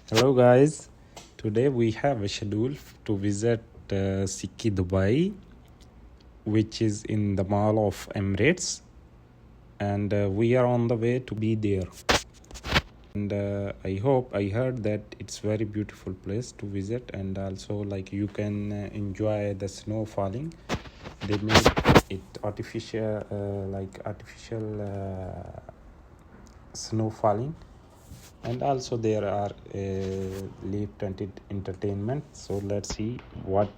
Hello guys, today we have a schedule to visit Sikki Dubai, which is in the Mall of Emirates, and we are on the way to be there. And I heard that it's very beautiful place to visit, and also like you can enjoy the snow falling. They made it artificial, snow falling. And also there are lift and entertainment, so let's see what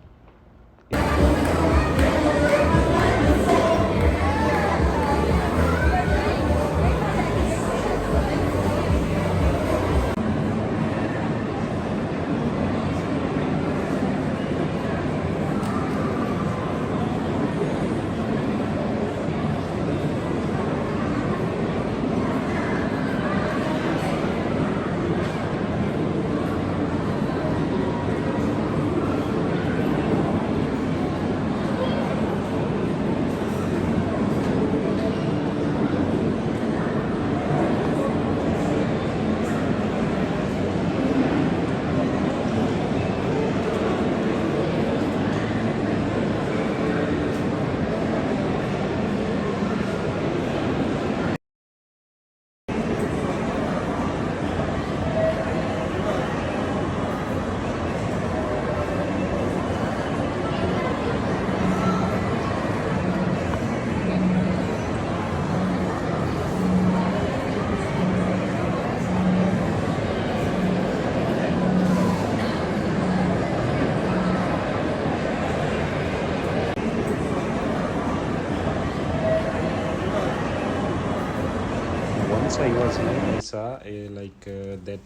once I was here, I saw that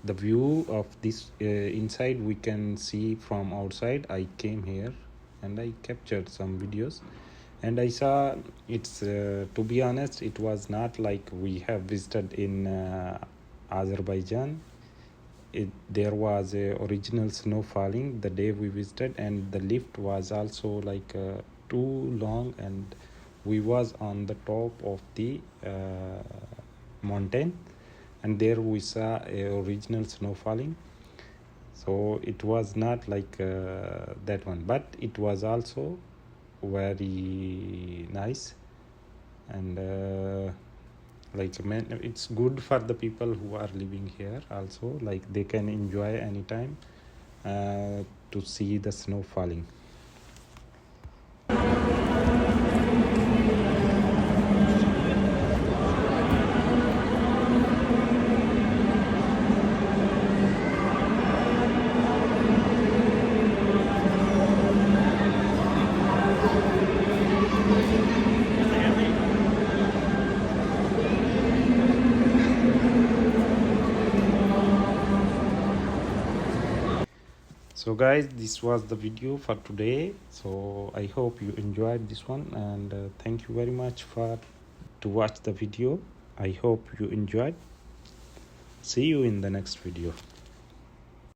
the view of this inside we can see from outside. I came here and I captured some videos, and I saw it's to be honest, it was not like we have visited in Azerbaijan. There was a original snow falling the day we visited, and the lift was also too long, and we was on the top of the mountain, and there we saw a original snow falling. So it was not like that one, but it was also very nice, and it's good for the people who are living here also, like they can enjoy anytime to see the snow falling. So guys, this was the video for today, so I hope you enjoyed this one, and thank you very much to watch the video. I hope you enjoyed. See you in the next video.